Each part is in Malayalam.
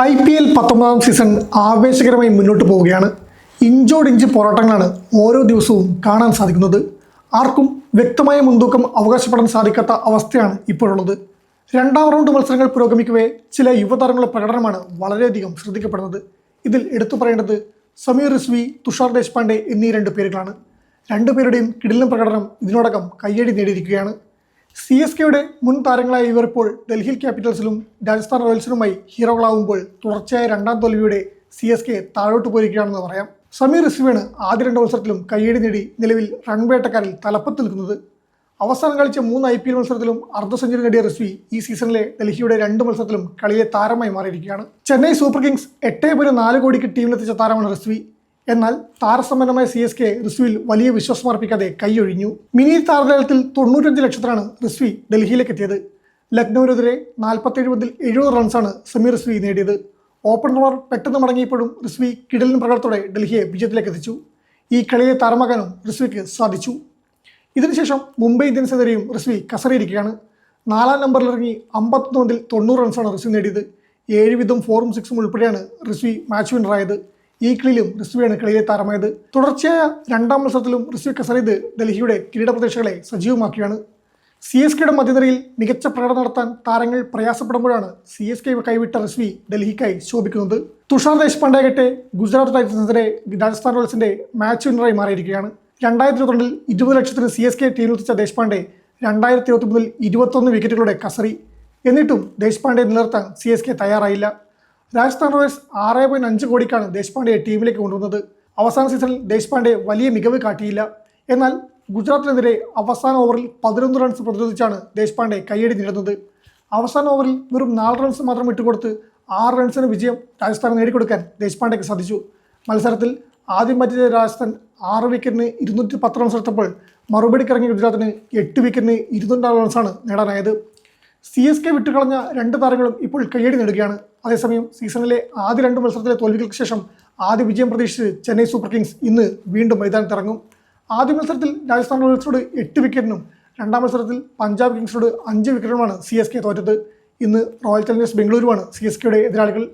IPL 19ാം സീസൺ ആവേശകരമായി മുന്നോട്ട് പോവുകയാണ്. ഇഞ്ചോടിഞ്ച് പോരാട്ടങ്ങളാണ് ഓരോ ദിവസവും കാണാൻ സാധിക്കുന്നത്. ആർക്കും വ്യക്തമായ മുൻതൂക്കം അവകാശപ്പെടാൻ സാധിക്കാത്ത അവസ്ഥയാണ് ഇപ്പോഴുള്ളത്. രണ്ടാം റൗണ്ട് മത്സരങ്ങൾ പുരോഗമിക്കവേ ചില യുവതാരങ്ങളുടെ പ്രകടനമാണ് വളരെയധികം ശ്രദ്ധിക്കപ്പെടുന്നത്. ഇതിൽ എടുത്തു പറയേണ്ടത് സമീർ റിസ്വി, തുഷാർ ദേശ്പാണ്ഡെ എന്നീ രണ്ട് പേരുകളാണ്. രണ്ടുപേരുടെയും കിടിലൻ പ്രകടനം ഇതിനോടകം കയ്യടി നേടിയിരിക്കുകയാണ്. CSKയുടെ മുൻ താരങ്ങളായ ഇവർ ഇപ്പോൾ ഡൽഹി ക്യാപിറ്റൽസിലും രാജസ്ഥാൻ റോയൽസിലുമായി ഹീറോകളാവുമ്പോൾ തുടർച്ചയായ രണ്ടാം തോൽവിയുടെ CSK താഴോട്ട് പോയിരിക്കുകയാണെന്ന് പറയാം. സമീർ റിസ്വിയാണ് ആദ്യ രണ്ട് മത്സരത്തിലും കയ്യടി നേടി നിലവിൽ റൺവേട്ടക്കാരിൽ തലപ്പത്ത് നിൽക്കുന്നത്. അവസാനം കളിച്ച 3 IPL മത്സരത്തിലും അർദ്ധ സെഞ്ചുറി നേടിയ റിസ്വി ഈ സീസണിലെ ഡൽഹിയുടെ 2 മത്സരത്തിലും കളിയിലെ താരമായി മാറിയിരിക്കുകയാണ്. ചെന്നൈ സൂപ്പർ കിങ്സ് 8.4 കോടിക്ക് ടീമിലെത്തിച്ച താരമാണ് റിസ്വി. എന്നാൽ താരസമ്പന്നമായ CSK റിസ്വിയിൽ വലിയ വിശ്വാസം അർപ്പിക്കാതെ കൈയൊഴിഞ്ഞു. മിനി താരതലത്തിൽ 95 ലക്ഷത്തിനാണ് റിസ്വി ഡൽഹിയിലേക്ക് എത്തിയത്. ലക്നൌവിനെതിരെ 47 പന്തിൽ 70 റൺസാണ് സമീർ റിസ്വി നേടിയത്. ഓപ്പണർമാർ പെട്ടെന്ന് മടങ്ങിയപ്പോഴും റിസ്വി കിടലൻ പ്രകടനത്തോടെ ഡൽഹിയെ വിജയത്തിലേക്ക് എത്തിച്ചു. ഈ കളിയെ താരമാകാനും റിസ്വിക്ക് സാധിച്ചു. ഇതിനുശേഷം മുംബൈ ഇന്ത്യൻസിനെതിരെയും റിസ്വി കസറിയിരിക്കുകയാണ്. 4ാം നമ്പറിലിറങ്ങി 51 പന്തിൽ 90 റൺസാണ് റിസ്വി നേടിയത്. 7 വീതം 4ഉം 6ഉം ഉൾപ്പെടെയാണ് റിസ്വി മാച്ച് വിന്നറായത്. ഈ കളിയിലും റിസ്വിയാണ് കളിയിലെ താരമായത്. തുടർച്ചയായ രണ്ടാം മത്സരത്തിലും റിസ്വി കസറിയത് ഡൽഹിയുടെ കിരീട പ്രതീക്ഷകളെ സജീവമാക്കിയാണ്. CSKയുടെ മധ്യനിരയിൽ മികച്ച പ്രകടനം നടത്താൻ താരങ്ങൾ പ്രയാസപ്പെടുമ്പോഴാണ് CSK കൈവിട്ട റിസ്വി ഡൽഹിക്കായി ശോഭിക്കുന്നത്. തുഷാർ ദേശ്പാണ്ഡെയാകട്ടെ ഗുജറാത്ത് ടൈറ്റൻസിനെതിരെ രാജസ്ഥാൻ റോയൽസിന്റെ മാച്ച് വിന്നറായി മാറിയിരിക്കുകയാണ്. 2022 20 ലക്ഷത്തിന് CSK ടീമിലെത്തിച്ച ദേശ്പാണ്ഡെ 2023 21 വിക്കറ്റുകളുടെ കസറി. എന്നിട്ടും ദേശ്പാണ്ഡെ നിലനിർത്താൻ CSK തയ്യാറായില്ല. രാജസ്ഥാൻ റോയൽസ് 6.5 കോടിക്കാണ് ദേശ്പാണ്ഡെയെ ടീമിലേക്ക് കൊണ്ടുവന്നത്. അവസാന സീസണിൽ ദേശ്പാണ്ഡെ വലിയ മികവ് കാട്ടിയില്ല. എന്നാൽ ഗുജറാത്തിനെതിരെ അവസാന ഓവറിൽ 11 റൺസ് പ്രതിരോധിച്ചാണ് ദേശ്പാണ്ഡെ കയ്യടി നേടുന്നത്. അവസാന ഓവറിൽ വെറും 4 റൺസ് മാത്രം ഇട്ടുകൊടുത്ത് 6 റൺസിന് വിജയം രാജസ്ഥാൻ നേടിക്കൊടുക്കാൻ ദേശ്പാണ്ഡെക്ക് സാധിച്ചു. മത്സരത്തിൽ ആദ്യം ബാറ്റ് ചെയ്ത രാജസ്ഥാൻ 6 വിക്കറ്റിന് 210 റൺസ് എടുത്തപ്പോൾ മറുപടിക്കിറങ്ങിയ ഗുജറാത്തിന് 8 വിക്കറ്റിന് 204 റൺസാണ് നേടാനായത്. CSK വിട്ടുകളഞ്ഞ 2 താരങ്ങളും ഇപ്പോൾ കയ്യടി നേടുകയാണ്. അതേസമയം സീസണിലെ ആദ്യ 2 മത്സരത്തിലെ തോൽവികൾക്ക് ശേഷം ആദ്യ വിജയം പ്രതീക്ഷിച്ച് ചെന്നൈ സൂപ്പർ കിങ്സ് ഇന്ന് വീണ്ടും മൈതാനത്തിറങ്ങും. ആദ്യ മത്സരത്തിൽ രാജസ്ഥാൻ റോയൽസിനോട് 8 വിക്കറ്റിനും രണ്ടാം മത്സരത്തിൽ പഞ്ചാബ് കിങ്സിനോട് 5 വിക്കറ്റിനുമാണ് CSK തോറ്റത്. ഇന്ന് റോയൽ ചലഞ്ചേഴ്സ് ബംഗളൂരുവാണ് CSKയുടെ എതിരാളികൾ.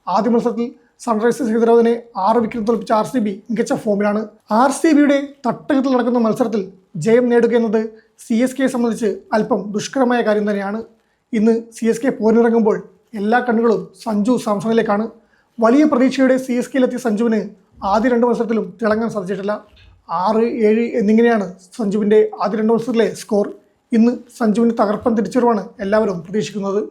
ആദ്യ മത്സരത്തിൽ സൺറൈസേഴ്സ് ഹൈദരാബാദിനെ 6 വിക്കറ്റ് തോൽപ്പിച്ച RCB മികച്ച ഫോമിലാണ്. RCBയുടെ തട്ടകത്തിൽ നടക്കുന്ന മത്സരത്തിൽ ജയം നേടുക എന്നത് CSKയെ സംബന്ധിച്ച് അല്പം ദുഷ്കരമായ കാര്യം തന്നെയാണ്. ഇന്ന് CSK പോരിനിറങ്ങുമ്പോൾ എല്ലാ കണ്ണുകളും സഞ്ജു സാംസണിലേക്കാണ്. വലിയ പ്രതീക്ഷയുടെ CSKയിലെത്തിയ സഞ്ജുവിന് ആദ്യ 2 മത്സരത്തിലും തിളങ്ങാൻ സാധിച്ചിട്ടില്ല. 6, 7 എന്നിങ്ങനെയാണ് സഞ്ജുവിൻ്റെ ആദ്യ 2 മത്സരത്തിലെ സ്കോർ. ഇന്ന് സഞ്ജുവിന് തകർപ്പൻ തിരിച്ചുവരവാണ് എല്ലാവരും പ്രതീക്ഷിക്കുന്നത്.